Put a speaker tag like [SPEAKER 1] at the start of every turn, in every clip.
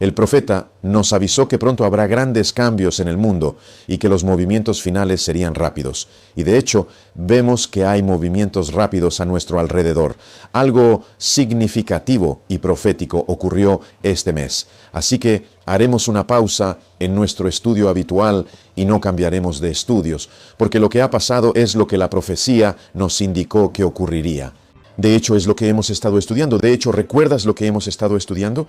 [SPEAKER 1] El profeta nos avisó que pronto habrá grandes cambios en el mundo y que los movimientos finales serían rápidos. Y de hecho, vemos que hay movimientos rápidos a nuestro alrededor. Algo significativo y profético ocurrió este mes. Así que haremos una pausa en nuestro estudio habitual y no cambiaremos de estudios, porque lo que ha pasado es lo que la profecía nos indicó que ocurriría. De hecho, es lo que hemos estado estudiando. De hecho, ¿recuerdas lo que hemos estado estudiando?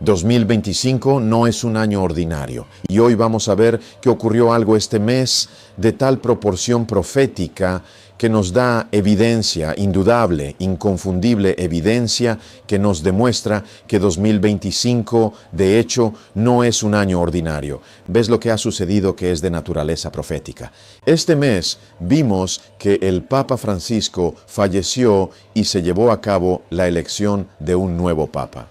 [SPEAKER 1] 2025 no es un año ordinario, y hoy vamos a ver que ocurrió algo este mes de tal proporción profética que nos da evidencia, indudable, inconfundible evidencia que nos demuestra que 2025 de hecho no es un año ordinario. ¿Ves lo que ha sucedido que es de naturaleza profética? Este mes vimos que el Papa Francisco falleció y se llevó a cabo la elección de un nuevo Papa.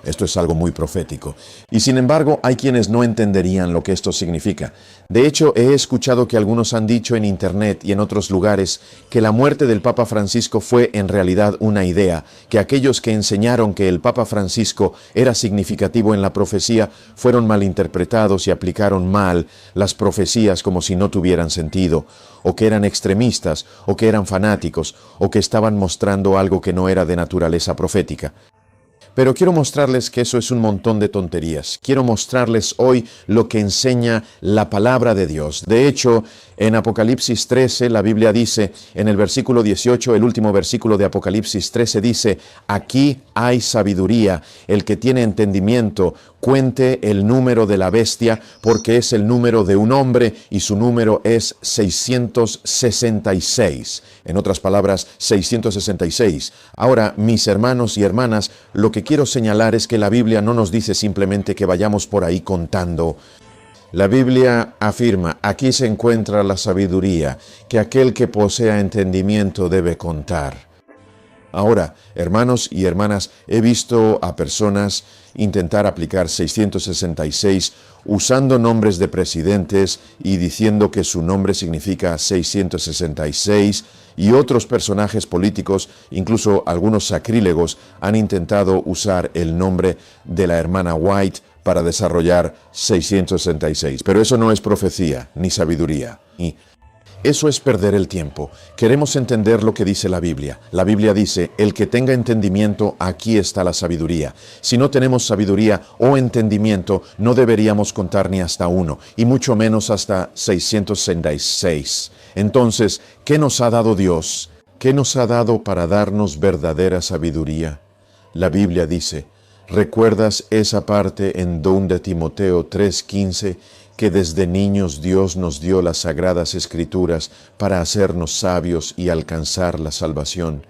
[SPEAKER 1] Esto es algo muy profético. Y sin embargo, hay quienes no entenderían lo que esto significa. De hecho, he escuchado que algunos han dicho en Internet y en otros lugares que la muerte del Papa Francisco fue en realidad una idea, que aquellos que enseñaron que el Papa Francisco era significativo en la profecía fueron malinterpretados y aplicaron mal las profecías como si no tuvieran sentido, o que eran extremistas, o que eran fanáticos, o que estaban mostrando algo que no era de naturaleza profética. Pero quiero mostrarles que eso es un montón de tonterías. Quiero mostrarles hoy lo que enseña la palabra de Dios. De hecho, en Apocalipsis 13, la Biblia dice, en el versículo 18, el último versículo de Apocalipsis 13 dice, aquí hay sabiduría, el que tiene entendimiento, cuente el número de la bestia, porque es el número de un hombre y su número es 666. En otras palabras, 666. Ahora, mis hermanos y hermanas, lo que quiero señalar es que la Biblia no nos dice simplemente que vayamos por ahí contando. La Biblia afirma, aquí se encuentra la sabiduría, que aquel que posea entendimiento debe contar. Ahora, hermanos y hermanas, he visto a personas intentar aplicar 666 usando nombres de presidentes y diciendo que su nombre significa 666, y otros personajes políticos, incluso algunos sacrílegos, han intentado usar el nombre de la hermana White para desarrollar 666. Pero eso no es profecía ni sabiduría. Y eso es perder el tiempo. Queremos entender lo que dice la Biblia. La Biblia dice, el que tenga entendimiento, aquí está la sabiduría. Si no tenemos sabiduría o entendimiento, no deberíamos contar ni hasta 1, y mucho menos hasta 666. Entonces, ¿qué nos ha dado Dios? ¿Qué nos ha dado para darnos verdadera sabiduría? La Biblia dice, ¿recuerdas esa parte en 2 Timoteo 3:15? Que desde niños Dios nos dio las sagradas escrituras para hacernos sabios y alcanzar la salvación.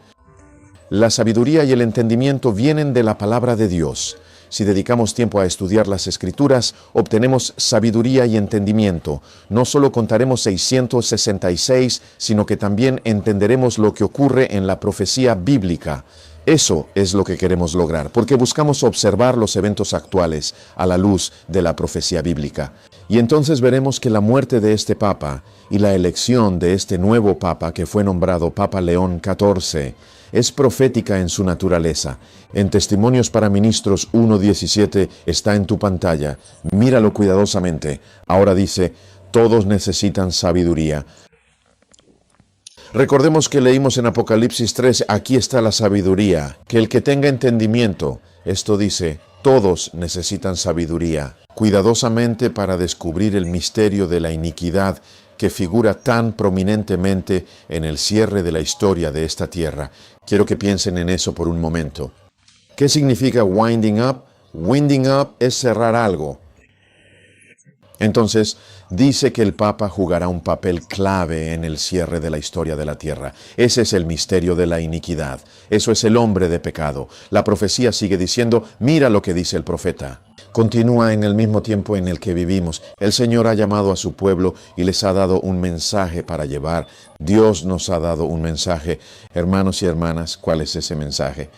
[SPEAKER 1] La sabiduría y el entendimiento vienen de la palabra de Dios. Si dedicamos tiempo a estudiar las escrituras, obtenemos sabiduría y entendimiento. No solo contaremos 666, sino que también entenderemos lo que ocurre en la profecía bíblica. Eso es lo que queremos lograr, porque buscamos observar los eventos actuales a la luz de la profecía bíblica. Y entonces veremos que la muerte de este Papa y la elección de este nuevo Papa, que fue nombrado Papa León XIV, es profética en su naturaleza. En Testimonios para Ministros 1:17 está en tu pantalla. Míralo cuidadosamente. Ahora dice, todos necesitan sabiduría. Recordemos que leímos en Apocalipsis 3, aquí está la sabiduría, que el que tenga entendimiento, esto dice, todos necesitan sabiduría, cuidadosamente para descubrir el misterio de la iniquidad que figura tan prominentemente en el cierre de la historia de esta tierra. Quiero que piensen en eso por un momento. ¿Qué significa winding up? Winding up es cerrar algo. Entonces, dice que el Papa jugará un papel clave en el cierre de la historia de la tierra. Ese es el misterio de la iniquidad. Eso es el hombre de pecado. La profecía sigue diciendo, mira lo que dice el profeta. Continúa en el mismo tiempo en el que vivimos. El Señor ha llamado a su pueblo y les ha dado un mensaje para llevar. Dios nos ha dado un mensaje. Hermanos y hermanas, ¿cuál es ese mensaje?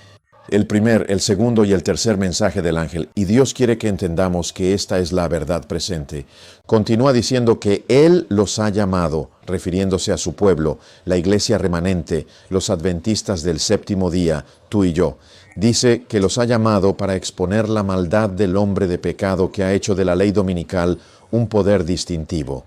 [SPEAKER 1] el primer, el segundo y el tercer mensaje del ángel, y Dios quiere que entendamos que esta es la verdad presente. Continúa diciendo que Él los ha llamado, refiriéndose a su pueblo, la iglesia remanente, los adventistas del séptimo día, tú y yo. Dice que los ha llamado para exponer la maldad del hombre de pecado que ha hecho de la ley dominical un poder distintivo.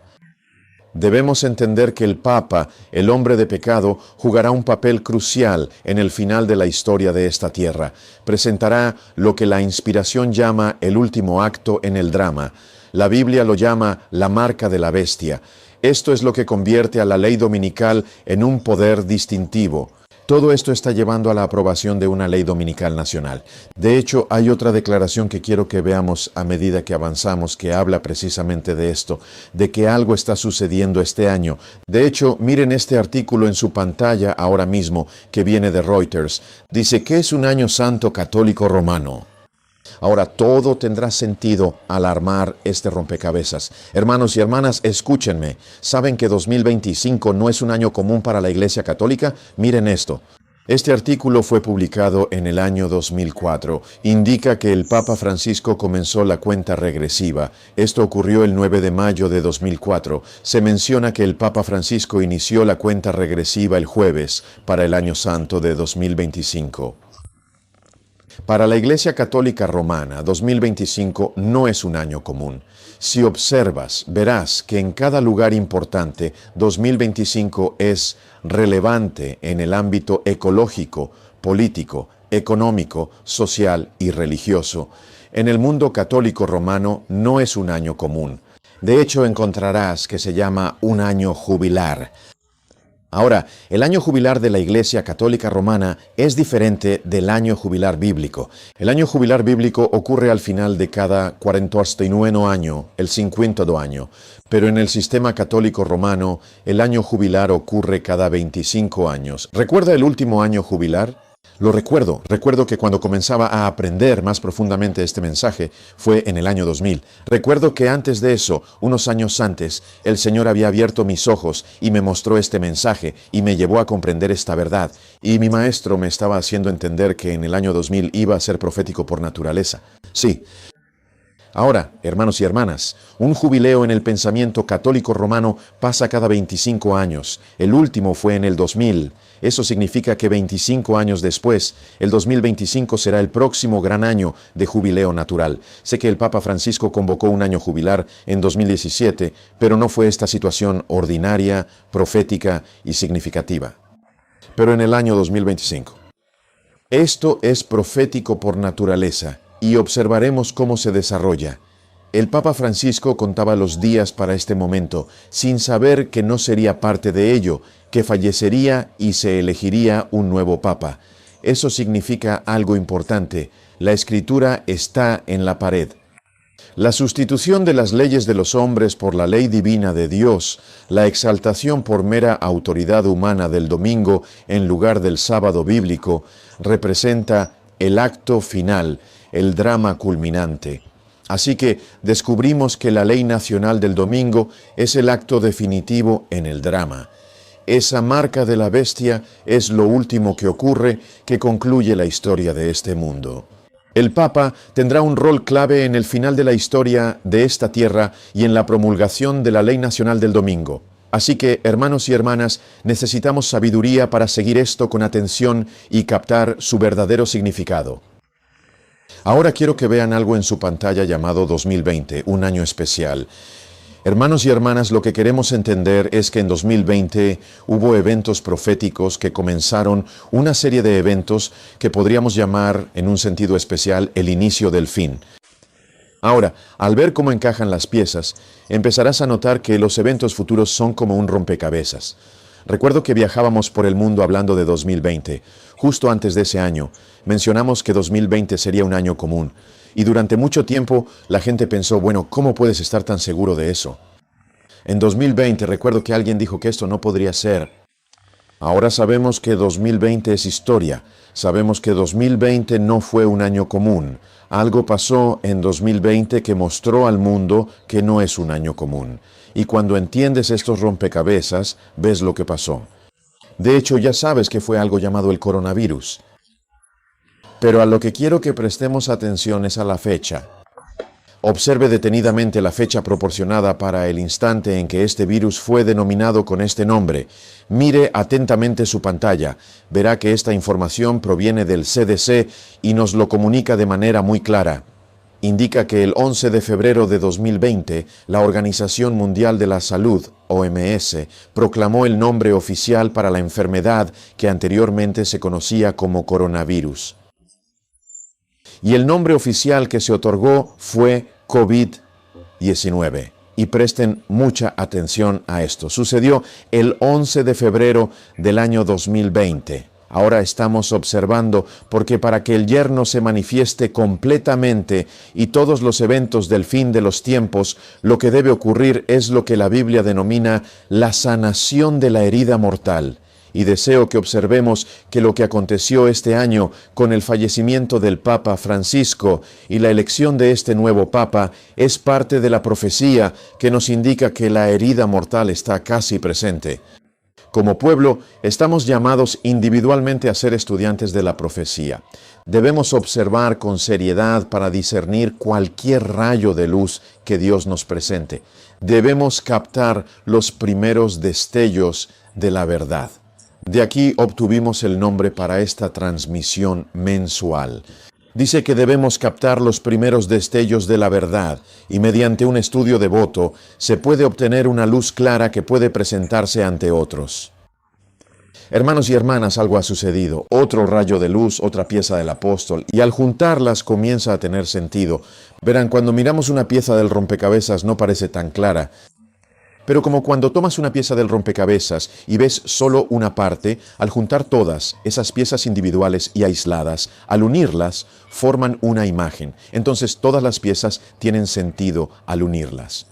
[SPEAKER 1] Debemos entender que el Papa, el hombre de pecado, jugará un papel crucial en el final de la historia de esta tierra. Presentará lo que la inspiración llama el último acto en el drama. La Biblia lo llama la marca de la bestia. Esto es lo que convierte a la ley dominical en un poder distintivo. Todo esto está llevando a la aprobación de una ley dominical nacional. De hecho, hay otra declaración que quiero que veamos a medida que avanzamos, que habla precisamente de esto, de que algo está sucediendo este año. De hecho, miren este artículo en su pantalla ahora mismo, que viene de Reuters. Dice que es un año santo católico romano. Ahora, todo tendrá sentido al armar este rompecabezas. Hermanos y hermanas, escúchenme. ¿Saben que 2025 no es un año común para la Iglesia Católica? Miren esto. Este artículo fue publicado en el año 2004. Indica que el Papa Francisco comenzó la cuenta regresiva. Esto ocurrió el 9 de mayo de 2004. Se menciona que el Papa Francisco inició la cuenta regresiva el jueves para el año santo de 2025. Para la Iglesia Católica Romana, 2025 no es un año común. Si observas, verás que en cada lugar importante, 2025 es relevante en el ámbito ecológico, político, económico, social y religioso. En el mundo católico romano no es un año común. De hecho, encontrarás que se llama un año jubilar. Ahora, el año jubilar de la Iglesia Católica Romana es diferente del año jubilar bíblico. El año jubilar bíblico ocurre al final de cada 49 año, el 50 año. Pero en el sistema católico romano, el año jubilar ocurre cada 25 años. ¿Recuerda el último año jubilar? Lo recuerdo. Recuerdo que cuando comenzaba a aprender más profundamente este mensaje fue en el año 2000. Recuerdo que antes de eso, unos años antes, el Señor había abierto mis ojos y me mostró este mensaje y me llevó a comprender esta verdad. Y mi maestro me estaba haciendo entender que en el año 2000 iba a ser profético por naturaleza. Sí. Ahora, hermanos y hermanas, un jubileo en el pensamiento católico romano pasa cada 25 años. El último fue en el 2000. Eso significa que 25 años después, el 2025 será el próximo gran año de jubileo natural. Sé que el Papa Francisco convocó un año jubilar en 2017, pero no fue esta situación ordinaria, profética y significativa. Pero en el año 2025. Esto es profético por naturaleza. Y observaremos cómo se desarrolla. El Papa Francisco contaba los días para este momento, sin saber que no sería parte de ello, que fallecería y se elegiría un nuevo Papa. Eso significa algo importante. La Escritura está en la pared. La sustitución de las leyes de los hombres por la ley divina de Dios, la exaltación por mera autoridad humana del domingo en lugar del sábado bíblico, representa el acto final, el drama culminante. Así que descubrimos que la ley nacional del domingo es el acto definitivo en el drama. Esa marca de la bestia es lo último que ocurre, que concluye la historia de este mundo. El Papa tendrá un rol clave en el final de la historia de esta tierra y en la promulgación de la ley nacional del domingo. Así que, hermanos y hermanas, necesitamos sabiduría para seguir esto con atención y captar su verdadero significado. Ahora quiero que vean algo en su pantalla llamado 2020, un año especial. Hermanos y hermanas, lo que queremos entender es que en 2020 hubo eventos proféticos que comenzaron una serie de eventos que podríamos llamar, en un sentido especial, el inicio del fin. Ahora, al ver cómo encajan las piezas, empezarás a notar que los eventos futuros son como un rompecabezas. Recuerdo que viajábamos por el mundo hablando de 2020. Justo antes de ese año, mencionamos que 2020 sería un año común. Y durante mucho tiempo la gente pensó, bueno, ¿cómo puedes estar tan seguro de eso? En 2020 recuerdo que alguien dijo que esto no podría ser. Ahora sabemos que 2020 es historia. Sabemos que 2020 no fue un año común. Algo pasó en 2020 que mostró al mundo que no es un año común. Y cuando entiendes estos rompecabezas, ves lo que pasó. De hecho, ya sabes que fue algo llamado el coronavirus. Pero a lo que quiero que prestemos atención es a la fecha. Observe detenidamente la fecha proporcionada para el instante en que este virus fue denominado con este nombre. Mire atentamente su pantalla. Verá que esta información proviene del CDC y nos lo comunica de manera muy clara. Indica que el 11 de febrero de 2020, la Organización Mundial de la Salud, OMS, proclamó el nombre oficial para la enfermedad que anteriormente se conocía como coronavirus. Y el nombre oficial que se otorgó fue COVID-19. Y presten mucha atención a esto. Sucedió el 11 de febrero del año 2020. Ahora estamos observando porque para que el yerno se manifieste completamente y todos los eventos del fin de los tiempos, lo que debe ocurrir es lo que la Biblia denomina la sanación de la herida mortal. Y deseo que observemos que lo que aconteció este año con el fallecimiento del Papa Francisco y la elección de este nuevo Papa es parte de la profecía que nos indica que la herida mortal está casi presente. Como pueblo, estamos llamados individualmente a ser estudiantes de la profecía. Debemos observar con seriedad para discernir cualquier rayo de luz que Dios nos presente. Debemos captar los primeros destellos de la verdad. De aquí obtuvimos el nombre para esta transmisión mensual. Dice que debemos captar los primeros destellos de la verdad y mediante un estudio devoto se puede obtener una luz clara que puede presentarse ante otros. Hermanos y hermanas, algo ha sucedido. Otro rayo de luz, otra pieza del apóstol, y al juntarlas comienza a tener sentido. Verán, cuando miramos una pieza del rompecabezas no parece tan clara. Pero como cuando tomas una pieza del rompecabezas y ves solo una parte, al juntar todas esas piezas individuales y aisladas, al unirlas, forman una imagen. Entonces todas las piezas tienen sentido al unirlas.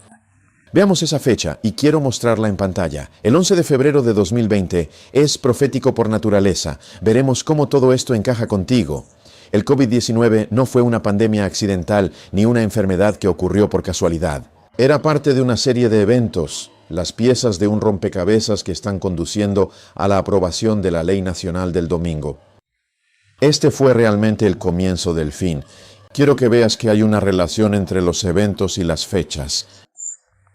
[SPEAKER 1] Veamos esa fecha y quiero mostrarla en pantalla. El 11 de febrero de 2020 es profético por naturaleza. Veremos cómo todo esto encaja contigo. El COVID-19 no fue una pandemia accidental ni una enfermedad que ocurrió por casualidad. Era parte de una serie de eventos, las piezas de un rompecabezas que están conduciendo a la aprobación de la Ley Nacional del Domingo. Este fue realmente el comienzo del fin. Quiero que veas que hay una relación entre los eventos y las fechas.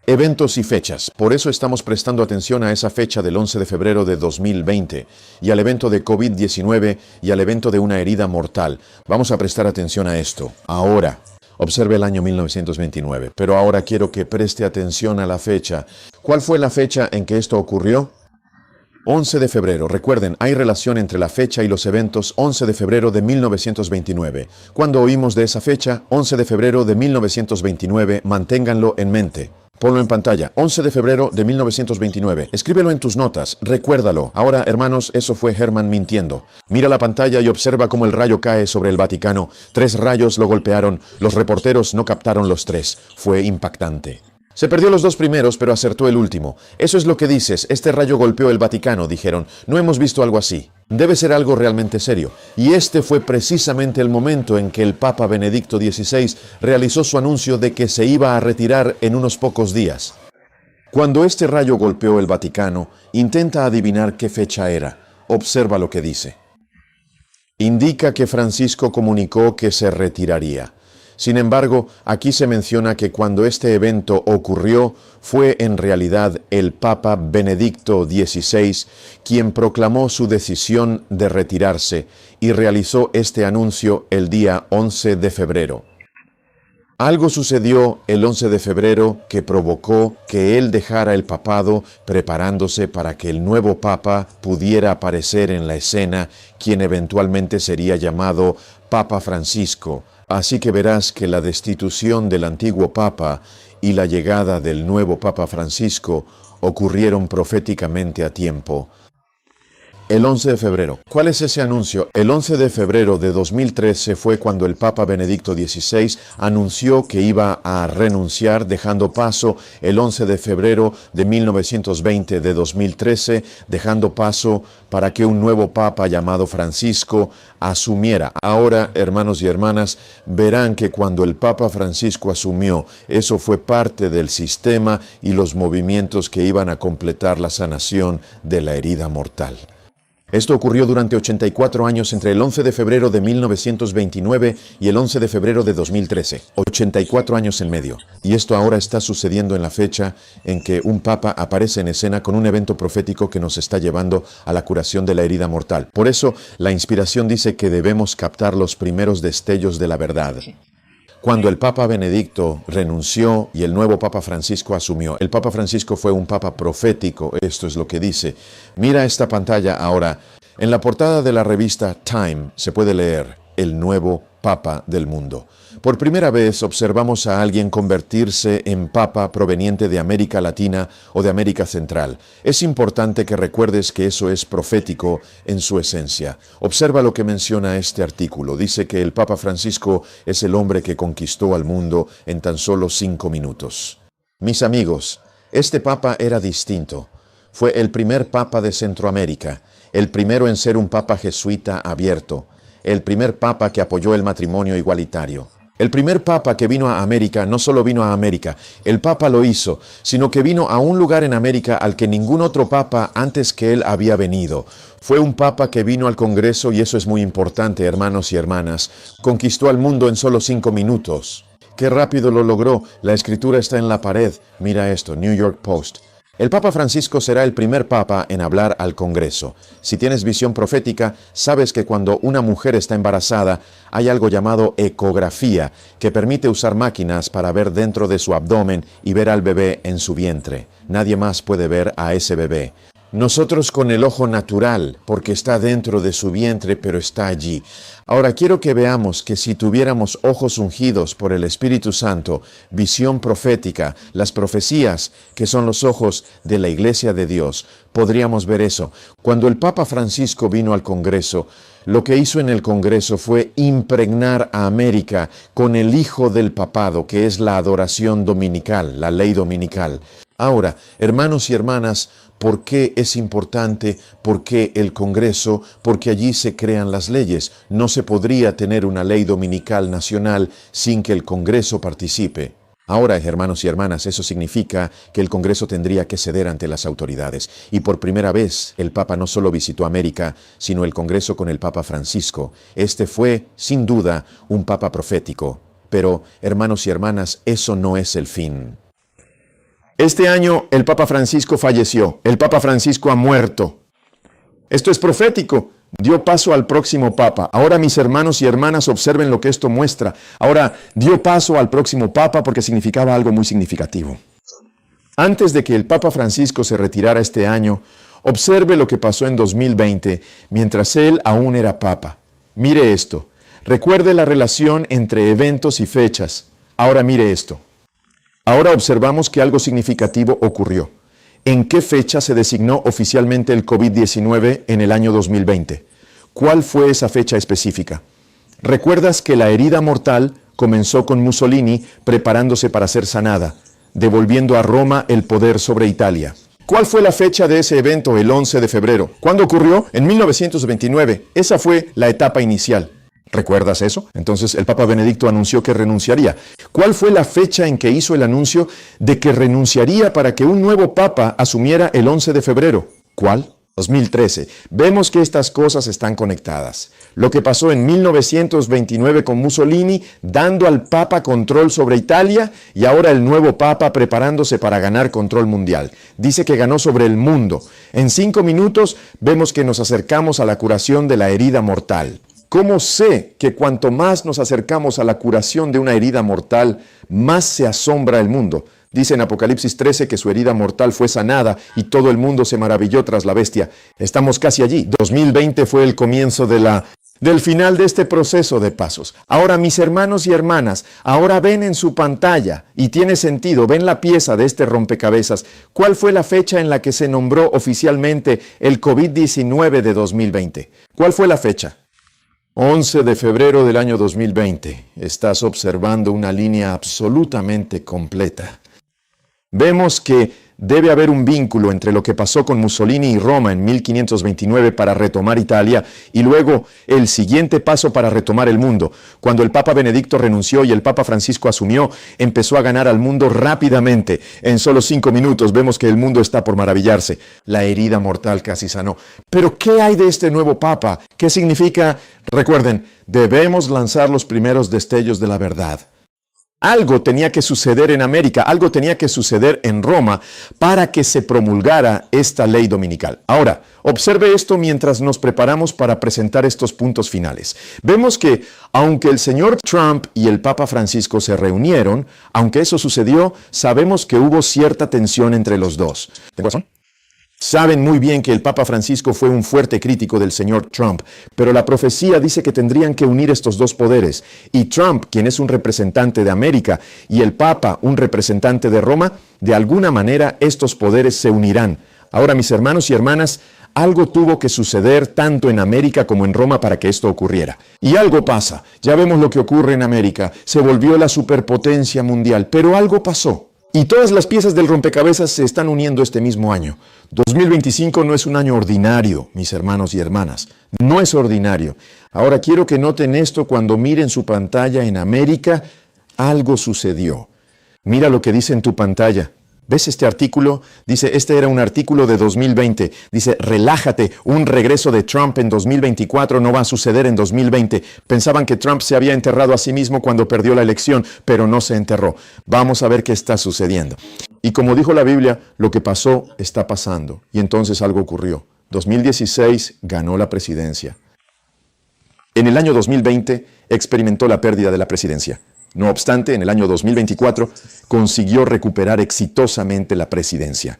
[SPEAKER 1] Eventos y fechas. Por eso estamos prestando atención a esa fecha del 11 de febrero de 2020 y al evento de COVID-19 y al evento de una herida mortal. Vamos a prestar atención a esto. Ahora. Observe el año 1929, pero ahora quiero que preste atención a la fecha. ¿Cuál fue la fecha en que esto ocurrió? 11 de febrero. Recuerden, hay relación entre la fecha y los eventos 11 de febrero de 1929. Cuando oímos de esa fecha, 11 de febrero de 1929, manténganlo en mente. Ponlo en pantalla, 11 de febrero de 1929. Escríbelo en tus notas, recuérdalo. Ahora, hermanos, eso fue Herman mintiendo. Mira la pantalla y observa cómo el rayo cae sobre el Vaticano. 3 rayos lo golpearon. Los reporteros no captaron los 3. Fue impactante. Se perdió los 2 primeros, pero acertó el último. Eso es lo que dices. Este rayo golpeó el Vaticano, dijeron. No hemos visto algo así. Debe ser algo realmente serio. Y este fue precisamente el momento en que el Papa Benedicto XVI realizó su anuncio de que se iba a retirar en unos pocos días. Cuando este rayo golpeó el Vaticano, intenta adivinar qué fecha era. Observa lo que dice. Indica que Francisco comunicó que se retiraría. Sin embargo, aquí se menciona que cuando este evento ocurrió, fue en realidad el Papa Benedicto XVI quien proclamó su decisión de retirarse y realizó este anuncio el día 11 de febrero. Algo sucedió el 11 de febrero que provocó que él dejara el papado preparándose para que el nuevo papa pudiera aparecer en la escena, quien eventualmente sería llamado Papa Francisco. Así que verás que la destitución del antiguo papa y la llegada del nuevo Papa Francisco ocurrieron proféticamente a tiempo. El 11 de febrero. ¿Cuál es ese anuncio? El 11 de febrero de 2013 fue cuando el Papa Benedicto XVI anunció que iba a renunciar, dejando paso el 11 de febrero de 1920 de 2013, dejando paso para que un nuevo Papa llamado Francisco asumiera. Ahora, hermanos y hermanas, verán que cuando el Papa Francisco asumió, eso fue parte del sistema y los movimientos que iban a completar la sanación de la herida mortal. Esto ocurrió durante 84 años entre el 11 de febrero de 1929 y el 11 de febrero de 2013. 84 años en medio. Y esto ahora está sucediendo en la fecha en que un papa aparece en escena con un evento profético que nos está llevando a la curación de la herida mortal. Por eso, la inspiración dice que debemos captar los primeros destellos de la verdad. Cuando el Papa Benedicto renunció y el nuevo Papa Francisco asumió, el Papa Francisco fue un Papa profético, esto es lo que dice. Mira esta pantalla ahora. En la portada de la revista Time se puede leer el nuevo Papa del mundo. Por primera vez observamos a alguien convertirse en Papa proveniente de América Latina o de América Central. Es importante que recuerdes que eso es profético en su esencia. Observa lo que menciona este artículo. Dice que el Papa Francisco es el hombre que conquistó al mundo en tan solo 5 minutos. Mis amigos, este Papa era distinto. Fue el primer Papa de Centroamérica, el primero en ser un Papa jesuita abierto, el primer Papa que apoyó el matrimonio igualitario. El primer Papa que vino a América no solo vino a América, el Papa lo hizo, sino que vino a un lugar en América al que ningún otro Papa antes que él había venido. Fue un Papa que vino al Congreso, y eso es muy importante, hermanos y hermanas. Conquistó al mundo en solo 5 minutos. ¡Qué rápido lo logró! La escritura está en la pared. Mira esto, New York Post. El Papa Francisco será el primer Papa en hablar al Congreso. Si tienes visión profética, sabes que cuando una mujer está embarazada, hay algo llamado ecografía, que permite usar máquinas para ver dentro de su abdomen y ver al bebé en su vientre. Nadie más puede ver a ese bebé. Nosotros con el ojo natural, porque está dentro de su vientre, pero está allí. Ahora quiero que veamos que si tuviéramos ojos ungidos por el Espíritu Santo, visión profética, las profecías, que son los ojos de la Iglesia de Dios, podríamos ver eso. Cuando el Papa Francisco vino al Congreso, lo que hizo en el Congreso fue impregnar a América con el hijo del papado, que es la adoración dominical, la ley dominical. Ahora, hermanos y hermanas, ¿por qué es importante? ¿Por qué el Congreso? Porque allí se crean las leyes. No se podría tener una ley dominical nacional sin que el Congreso participe. Ahora, hermanos y hermanas, eso significa que el Congreso tendría que ceder ante las autoridades. Y por primera vez, el Papa no solo visitó América, sino el Congreso con el Papa Francisco. Este fue, sin duda, un Papa profético. Pero, hermanos y hermanas, eso no es el fin. Este año el Papa Francisco falleció. El Papa Francisco ha muerto. Esto es profético. Dio paso al próximo Papa. Ahora, mis hermanos y hermanas, observen lo que esto muestra. Ahora, dio paso al próximo Papa porque significaba algo muy significativo. Antes de que el Papa Francisco se retirara este año, observe lo que pasó en 2020, mientras él aún era Papa. Mire esto. Recuerde la relación entre eventos y fechas. Ahora mire esto. Ahora observamos que algo significativo ocurrió. ¿En qué fecha se designó oficialmente el COVID-19 en el año 2020? ¿Cuál fue esa fecha específica? ¿Recuerdas que la herida mortal comenzó con Mussolini preparándose para ser sanada, devolviendo a Roma el poder sobre Italia? ¿Cuál fue la fecha de ese evento, el 11 de febrero? ¿Cuándo ocurrió? En 1929. Esa fue la etapa inicial. ¿Recuerdas eso? Entonces el Papa Benedicto anunció que renunciaría. ¿Cuál fue la fecha en que hizo el anuncio de que renunciaría para que un nuevo Papa asumiera el 11 de febrero? ¿Cuál? 2013. Vemos que estas cosas están conectadas. Lo que pasó en 1929 con Mussolini, dando al Papa control sobre Italia, y ahora el nuevo Papa preparándose para ganar control mundial. Dice que ganó sobre el mundo. En 5 minutos vemos que nos acercamos a la curación de la herida mortal. ¿Cómo sé que cuanto más nos acercamos a la curación de una herida mortal, más se asombra el mundo? Dice en Apocalipsis 13 que su herida mortal fue sanada y todo el mundo se maravilló tras la bestia. Estamos casi allí. 2020 fue el comienzo del final de este proceso de pasos. Ahora, mis hermanos y hermanas, ahora ven en su pantalla, y tiene sentido, ven la pieza de este rompecabezas. ¿Cuál fue la fecha en la que se nombró oficialmente el COVID-19 de 2020? ¿Cuál fue la fecha? 11 de febrero del año 2020. Estás observando una línea absolutamente completa. Vemos que debe haber un vínculo entre lo que pasó con Mussolini y Roma en 1529 para retomar Italia y luego el siguiente paso para retomar el mundo. Cuando el Papa Benedicto renunció y el Papa Francisco asumió, empezó a ganar al mundo rápidamente. En solo 5 minutos vemos que el mundo está por maravillarse. La herida mortal casi sanó. Pero ¿qué hay de este nuevo Papa? ¿Qué significa? Recuerden, debemos lanzar los primeros destellos de la verdad. Algo tenía que suceder en América, algo tenía que suceder en Roma para que se promulgara esta ley dominical. Ahora, observe esto mientras nos preparamos para presentar estos puntos finales. Vemos que, aunque el señor Trump y el Papa Francisco se reunieron, aunque eso sucedió, sabemos que hubo cierta tensión entre los dos. ¿Tengo razón? Saben muy bien que el Papa Francisco fue un fuerte crítico del señor Trump, pero la profecía dice que tendrían que unir estos dos poderes. Y Trump, quien es un representante de América, y el Papa, un representante de Roma, de alguna manera estos poderes se unirán. Ahora, mis hermanos y hermanas, algo tuvo que suceder tanto en América como en Roma para que esto ocurriera. Y algo pasa. Ya vemos lo que ocurre en América. Se volvió la superpotencia mundial, pero algo pasó. Y todas las piezas del rompecabezas se están uniendo este mismo año. 2025 no es un año ordinario, mis hermanos y hermanas. No es ordinario. Ahora quiero que noten esto cuando miren su pantalla en América. Algo sucedió. Mira lo que dice en tu pantalla. ¿Ves este artículo? Dice, este era un artículo de 2020. Dice, relájate, un regreso de Trump en 2024 no va a suceder en 2020. Pensaban que Trump se había enterrado a sí mismo cuando perdió la elección, pero no se enterró. Vamos a ver qué está sucediendo. Y como dijo la Biblia, lo que pasó está pasando. Y entonces algo ocurrió. 2016 ganó la presidencia. En el año 2020 experimentó la pérdida de la presidencia. No obstante, en el año 2024 consiguió recuperar exitosamente la presidencia.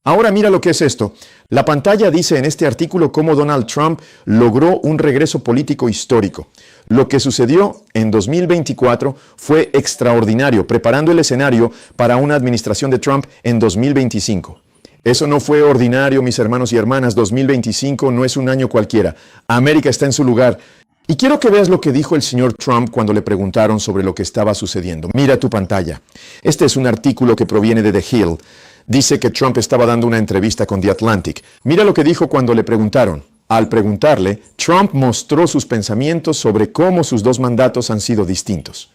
[SPEAKER 1] Ahora mira lo que es esto. La pantalla dice en este artículo cómo Donald Trump logró un regreso político histórico. Lo que sucedió en 2024 fue extraordinario, preparando el escenario para una administración de Trump en 2025. Eso no fue ordinario, mis hermanos y hermanas. 2025 no es un año cualquiera. América está en su lugar. Y quiero que veas lo que dijo el señor Trump cuando le preguntaron sobre lo que estaba sucediendo. Mira tu pantalla. Este es un artículo que proviene de The Hill. Dice que Trump estaba dando una entrevista con The Atlantic. Mira lo que dijo cuando le preguntaron. Al preguntarle, Trump mostró sus pensamientos sobre cómo sus dos mandatos han sido distintos.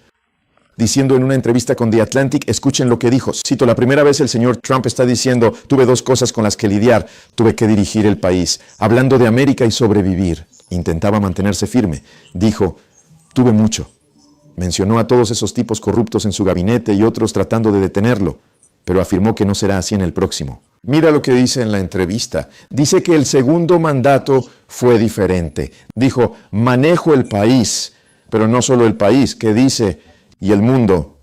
[SPEAKER 1] Diciendo en una entrevista con The Atlantic, escuchen lo que dijo. Cito, la primera vez el señor Trump está diciendo, tuve dos cosas con las que lidiar. Tuve que dirigir el país. Hablando de América y sobrevivir. Intentaba mantenerse firme. Dijo, tuve mucho. Mencionó a todos esos tipos corruptos en su gabinete y otros tratando de detenerlo, pero afirmó que no será así en el próximo. Mira lo que dice en la entrevista. Dice que el segundo mandato fue diferente. Dijo, manejo el país, pero no solo el país, ¿qué dice? Y el mundo.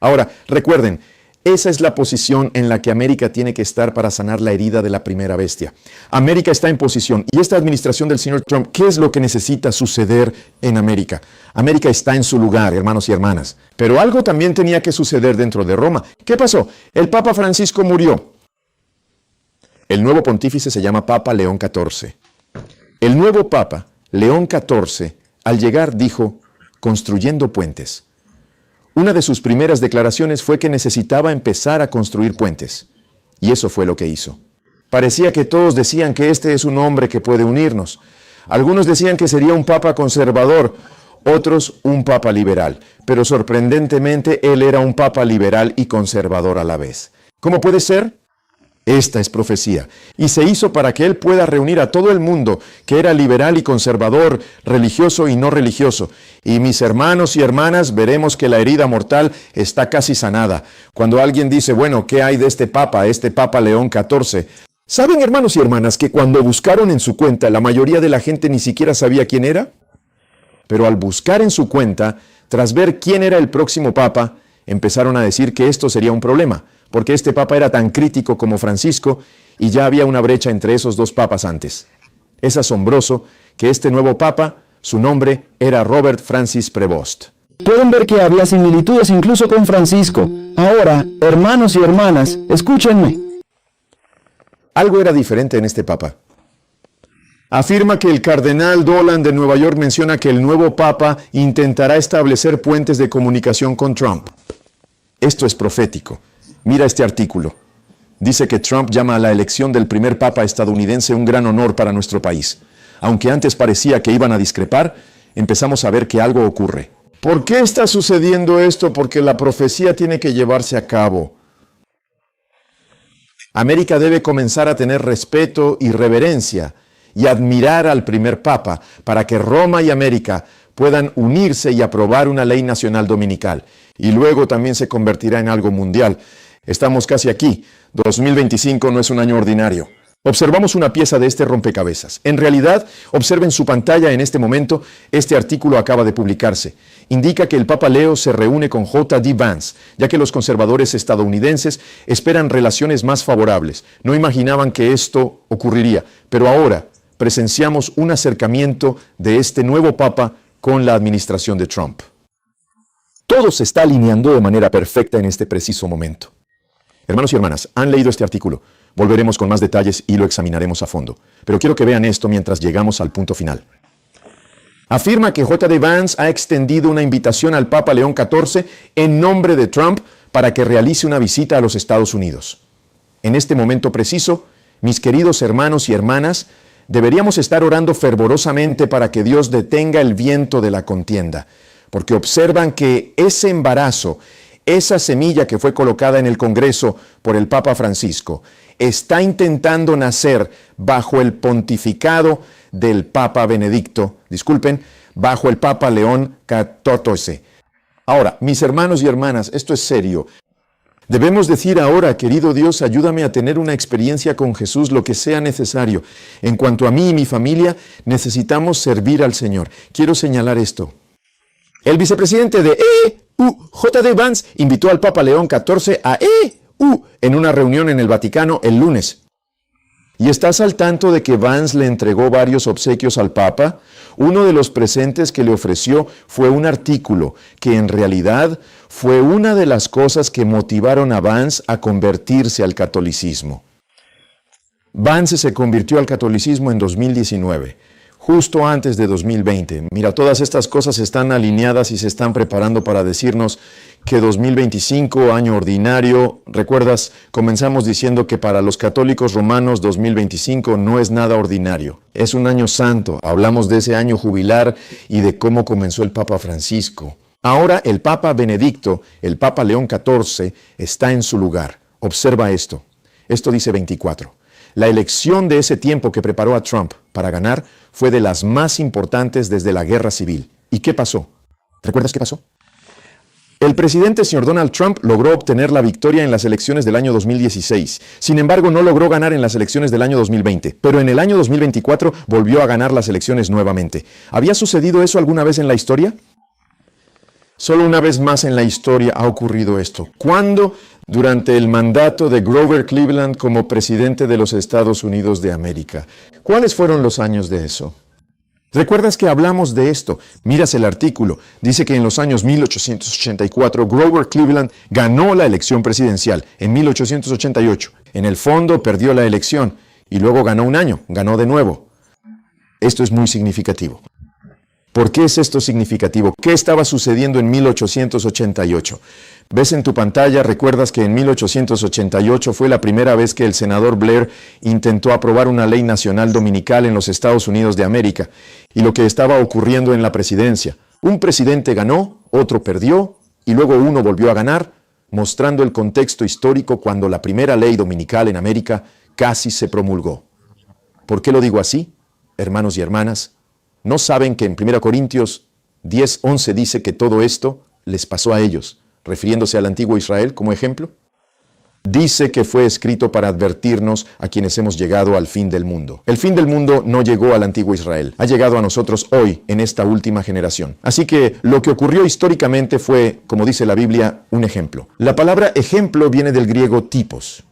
[SPEAKER 1] Ahora, recuerden, esa es la posición en la que América tiene que estar para sanar la herida de la primera bestia. América está en posición. Y esta administración del señor Trump, ¿qué es lo que necesita suceder en América? América está en su lugar, hermanos y hermanas. Pero algo también tenía que suceder dentro de Roma. ¿Qué pasó? El Papa Francisco murió. El nuevo pontífice se llama Papa León XIV. El nuevo Papa, León XIV, al llegar dijo, construyendo puentes. Una de sus primeras declaraciones fue que necesitaba empezar a construir puentes. Y eso fue lo que hizo. Parecía que todos decían que este es un hombre que puede unirnos. Algunos decían que sería un papa conservador, otros un papa liberal. Pero sorprendentemente él era un papa liberal y conservador a la vez. ¿Cómo puede ser? Esta es profecía. Y se hizo para que él pueda reunir a todo el mundo que era liberal y conservador, religioso y no religioso. Y mis hermanos y hermanas, veremos que la herida mortal está casi sanada. Cuando alguien dice, bueno, ¿qué hay de este Papa León XIV? ¿Saben, hermanos y hermanas, que cuando buscaron en su cuenta, la mayoría de la gente ni siquiera sabía quién era? Pero al buscar en su cuenta, tras ver quién era el próximo Papa, empezaron a decir que esto sería un problema, porque este Papa era tan crítico como Francisco y ya había una brecha entre esos dos papas antes. Es asombroso que este nuevo Papa, su nombre era Robert Francis Prevost.
[SPEAKER 2] Pueden ver que había similitudes incluso con Francisco. Ahora, hermanos y hermanas, escúchenme.
[SPEAKER 1] Algo era diferente en este Papa. Afirma que el cardenal Dolan de Nueva York menciona que el nuevo Papa intentará establecer puentes de comunicación con Trump. Esto es profético. Mira este artículo. Dice que Trump llama a la elección del primer papa estadounidense un gran honor para nuestro país. Aunque antes parecía que iban a discrepar, empezamos a ver que algo ocurre. ¿Por qué está sucediendo esto? Porque la profecía tiene que llevarse a cabo. América debe comenzar a tener respeto y reverencia y admirar al primer papa para que Roma y América puedan unirse y aprobar una ley nacional dominical. Y luego también se convertirá en algo mundial. Estamos casi aquí. 2025 no es un año ordinario. Observamos una pieza de este rompecabezas. En realidad, observen su pantalla en este momento. Este artículo acaba de publicarse. Indica que el Papa Leo se reúne con J.D. Vance, ya que los conservadores estadounidenses esperan relaciones más favorables. No imaginaban que esto ocurriría, pero ahora presenciamos un acercamiento de este nuevo Papa con la administración de Trump. Todo se está alineando de manera perfecta en este preciso momento. Hermanos y hermanas, ¿han leído este artículo? Volveremos con más detalles y lo examinaremos a fondo. Pero quiero que vean esto mientras llegamos al punto final. Afirma que J.D. Vance ha extendido una invitación al Papa León XIV en nombre de Trump para que realice una visita a los Estados Unidos. En este momento preciso, mis queridos hermanos y hermanas, deberíamos estar orando fervorosamente para que Dios detenga el viento de la contienda, porque observan que ese embarazo, esa semilla que fue colocada en el Congreso por el Papa Francisco, está intentando nacer bajo el pontificado del Papa Benedicto, bajo el Papa León XIV. Ahora, mis hermanos y hermanas, esto es serio. Debemos decir ahora, querido Dios, ayúdame a tener una experiencia con Jesús, lo que sea necesario. En cuanto a mí y mi familia, necesitamos servir al Señor. Quiero señalar esto. El vicepresidente de J.D. Vance invitó al Papa León XIV a en una reunión en el Vaticano el lunes. ¿Y estás al tanto de que Vance le entregó varios obsequios al Papa? Uno de los presentes que le ofreció fue un artículo que en realidad fue una de las cosas que motivaron a Vance a convertirse al catolicismo. Vance se convirtió al catolicismo en 2019. Justo antes de 2020. Mira, todas estas cosas están alineadas y se están preparando para decirnos que 2025, año ordinario, recuerdas, comenzamos diciendo que para los católicos romanos 2025 no es nada ordinario. Es un año santo. Hablamos de ese año jubilar y de cómo comenzó el Papa Francisco. Ahora el Papa Benedicto, el Papa León XIV, está en su lugar. Observa esto. Esto dice 24. La elección de ese tiempo que preparó a Trump para ganar fue de las más importantes desde la guerra civil. ¿Y qué pasó? ¿Recuerdas qué pasó? El presidente señor Donald Trump logró obtener la victoria en las elecciones del año 2016. Sin embargo, no logró ganar en las elecciones del año 2020. Pero en el año 2024 volvió a ganar las elecciones nuevamente. ¿Había sucedido eso alguna vez en la historia? Solo una vez más en la historia ha ocurrido esto. ¿Cuándo? Durante el mandato de Grover Cleveland como presidente de los Estados Unidos de América. ¿Cuáles fueron los años de eso? ¿Recuerdas que hablamos de esto? Miras el artículo. Dice que en los años 1884 Grover Cleveland ganó la elección presidencial. En 1888. En el fondo perdió la elección y luego ganó un año. Ganó de nuevo. Esto es muy significativo. ¿Por qué es esto significativo? ¿Qué estaba sucediendo en 1888? Ves en tu pantalla, recuerdas que en 1888 fue la primera vez que el senador Blair intentó aprobar una ley nacional dominical en los Estados Unidos de América, y lo que estaba ocurriendo en la presidencia. Un presidente ganó, otro perdió, y luego uno volvió a ganar, mostrando el contexto histórico cuando la primera ley dominical en América casi se promulgó. ¿Por qué lo digo así, hermanos y hermanas? ¿No saben que en 1 Corintios 10:11 dice que todo esto les pasó a ellos, refiriéndose al antiguo Israel como ejemplo? Dice que fue escrito para advertirnos a quienes hemos llegado al fin del mundo. El fin del mundo no llegó al antiguo Israel, ha llegado a nosotros hoy, en esta última generación. Así que lo que ocurrió históricamente fue, como dice la Biblia, un ejemplo. La palabra ejemplo viene del griego tipos.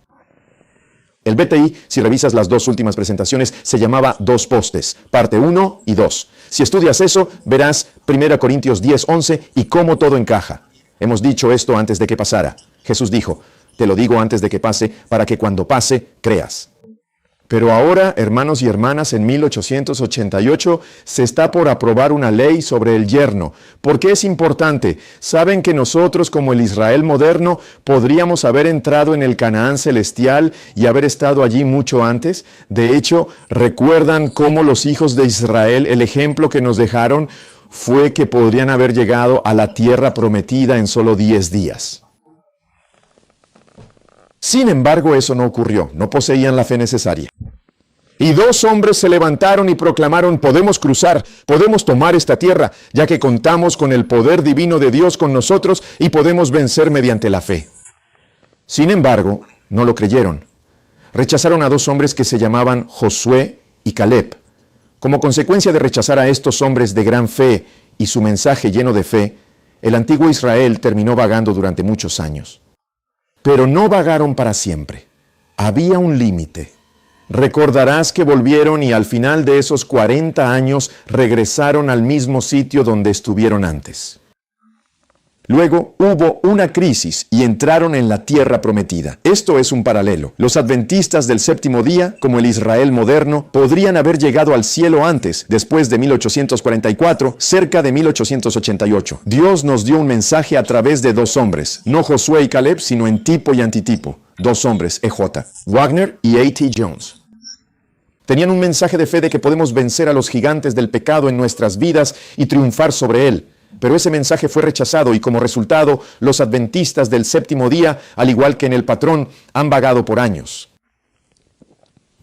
[SPEAKER 1] El BTI, si revisas las dos últimas presentaciones, se llamaba Dos Postes, parte 1 y 2. Si estudias eso, verás 1 Corintios 10:11 y cómo todo encaja. Hemos dicho esto antes de que pasara. Jesús dijo, te lo digo antes de que pase, para que cuando pase, creas. Pero ahora, hermanos y hermanas, en 1888 se está por aprobar una ley sobre el yerno. ¿Por qué es importante? ¿Saben que nosotros, como el Israel moderno, podríamos haber entrado en el Canaán celestial y haber estado allí mucho antes? De hecho, ¿recuerdan cómo los hijos de Israel, el ejemplo que nos dejaron fue que podrían haber llegado a la tierra prometida en solo 10 días? Sin embargo, eso no ocurrió, no poseían la fe necesaria. Y 2 hombres se levantaron y proclamaron: podemos cruzar, podemos tomar esta tierra, ya que contamos con el poder divino de Dios con nosotros y podemos vencer mediante la fe. Sin embargo, no lo creyeron. Rechazaron a 2 hombres que se llamaban Josué y Caleb. Como consecuencia de rechazar a estos hombres de gran fe y su mensaje lleno de fe, el antiguo Israel terminó vagando durante muchos años. Pero no vagaron para siempre. Había un límite. Recordarás que volvieron y al final de esos 40 años regresaron al mismo sitio donde estuvieron antes. Luego hubo una crisis y entraron en la tierra prometida. Esto es un paralelo. Los adventistas del séptimo día, como el Israel moderno, podrían haber llegado al cielo antes, después de 1844, cerca de 1888. Dios nos dio un mensaje a través de 2 hombres, no Josué y Caleb, sino en tipo y antitipo. 2 hombres, E.J. Wagner y A.T. Jones. Tenían un mensaje de fe de que podemos vencer a los gigantes del pecado en nuestras vidas y triunfar sobre él. Pero ese mensaje fue rechazado y como resultado, los adventistas del séptimo día, al igual que en el patrón, han vagado por años.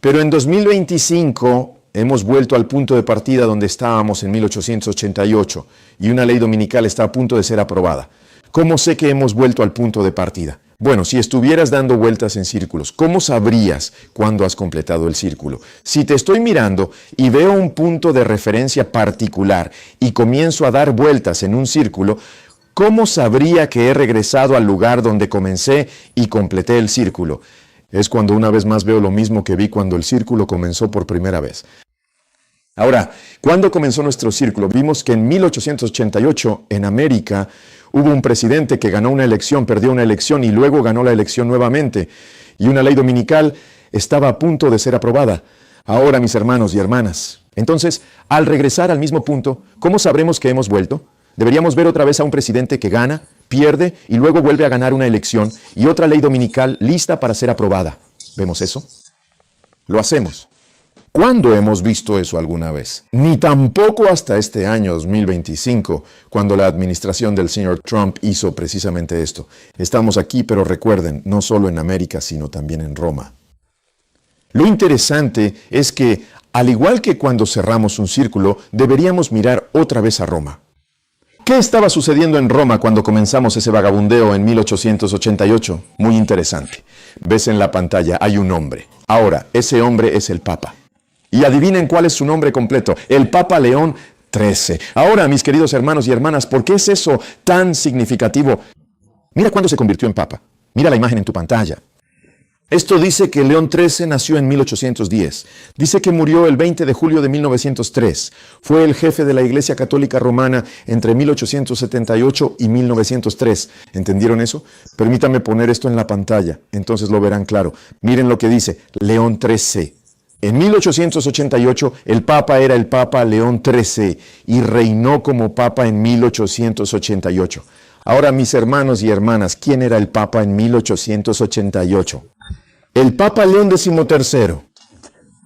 [SPEAKER 1] Pero en 2025 hemos vuelto al punto de partida donde estábamos en 1888 y una ley dominical está a punto de ser aprobada. ¿Cómo sé que hemos vuelto al punto de partida? Bueno, si estuvieras dando vueltas en círculos, ¿cómo sabrías cuándo has completado el círculo? Si te estoy mirando y veo un punto de referencia particular y comienzo a dar vueltas en un círculo, ¿cómo sabría que he regresado al lugar donde comencé y completé el círculo? Es cuando una vez más veo lo mismo que vi cuando el círculo comenzó por primera vez. Ahora, ¿cuándo comenzó nuestro círculo? Vimos que en 1888 en América hubo un presidente que ganó una elección, perdió una elección y luego ganó la elección nuevamente. Y una ley dominical estaba a punto de ser aprobada. Ahora, mis hermanos y hermanas, entonces, al regresar al mismo punto, ¿cómo sabremos que hemos vuelto? Deberíamos ver otra vez a un presidente que gana, pierde y luego vuelve a ganar una elección y otra ley dominical lista para ser aprobada. ¿Vemos eso? Lo hacemos. ¿Cuándo hemos visto eso alguna vez? Ni tampoco hasta este año 2025, cuando la administración del señor Trump hizo precisamente esto. Estamos aquí, pero recuerden, no solo en América, sino también en Roma. Lo interesante es que, al igual que cuando cerramos un círculo, deberíamos mirar otra vez a Roma. ¿Qué estaba sucediendo en Roma cuando comenzamos ese vagabundeo en 1888? Muy interesante. Ves en la pantalla, hay un hombre. Ahora, ese hombre es el Papa. Y adivinen cuál es su nombre completo, el Papa León XIII. Ahora, mis queridos hermanos y hermanas, ¿por qué es eso tan significativo? Mira cuándo se convirtió en Papa. Mira la imagen en tu pantalla. Esto dice que León XIII nació en 1810. Dice que murió el 20 de julio de 1903. Fue el jefe de la Iglesia Católica Romana entre 1878 y 1903. ¿Entendieron eso? Permítanme poner esto en la pantalla, entonces lo verán claro. Miren lo que dice, León XIII. En 1888, el Papa era el Papa León XIII y reinó como Papa en 1888. Ahora, mis hermanos y hermanas, ¿quién era el Papa en 1888? El Papa León XIII.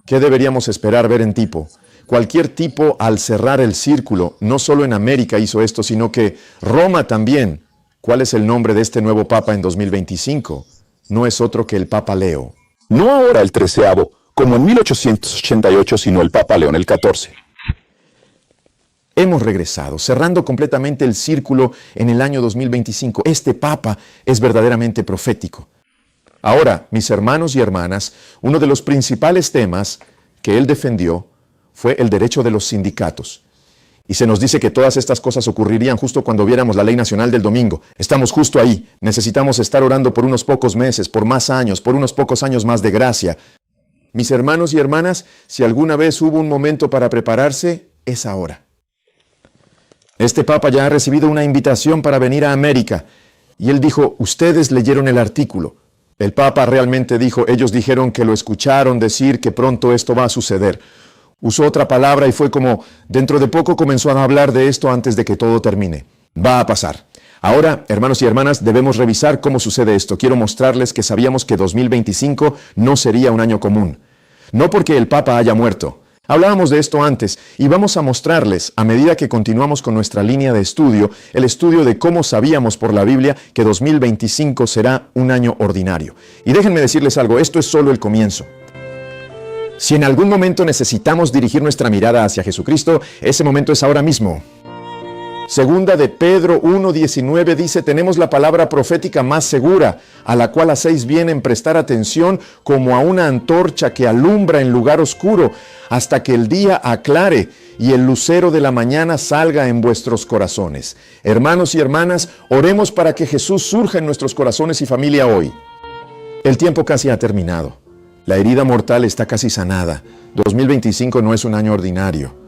[SPEAKER 1] ¿Qué deberíamos esperar ver en tipo? Cualquier tipo, al cerrar el círculo, no solo en América hizo esto, sino que Roma también. ¿Cuál es el nombre de este nuevo Papa en 2025? No es otro que el Papa Leo.
[SPEAKER 3] No ahora el 13º, como en 1888, sino el Papa León el XIV.
[SPEAKER 1] Hemos regresado, cerrando completamente el círculo en el año 2025. Este Papa es verdaderamente profético. Ahora, mis hermanos y hermanas, uno de los principales temas que él defendió fue el derecho de los sindicatos. Y se nos dice que todas estas cosas ocurrirían justo cuando viéramos la ley nacional del domingo. Estamos justo ahí. Necesitamos estar orando por unos pocos meses, por más años, por unos pocos años más de gracia. Mis hermanos y hermanas, si alguna vez hubo un momento para prepararse, es ahora. Este Papa ya ha recibido una invitación para venir a América. Y él dijo, ustedes leyeron el artículo. El Papa realmente dijo, ellos dijeron que lo escucharon decir que pronto esto va a suceder. Usó otra palabra y fue como, dentro de poco comenzó a hablar de esto antes de que todo termine. Va a pasar. Ahora, hermanos y hermanas, debemos revisar cómo sucede esto. Quiero mostrarles que sabíamos que 2025 no sería un año común. No porque el Papa haya muerto. Hablábamos de esto antes y vamos a mostrarles, a medida que continuamos con nuestra línea de estudio, el estudio de cómo sabíamos por la Biblia que 2025 será un año ordinario. Y déjenme decirles algo, esto es solo el comienzo. Si en algún momento necesitamos dirigir nuestra mirada hacia Jesucristo, ese momento es ahora mismo. Segunda de Pedro 1:19 dice, tenemos la palabra profética más segura, a la cual hacéis bien en prestar atención como a una antorcha que alumbra en lugar oscuro, hasta que el día aclare y el lucero de la mañana salga en vuestros corazones. Hermanos y hermanas, oremos para que Jesús surja en nuestros corazones y familia hoy. El tiempo casi ha terminado. La herida mortal está casi sanada. 2025 no es un año ordinario.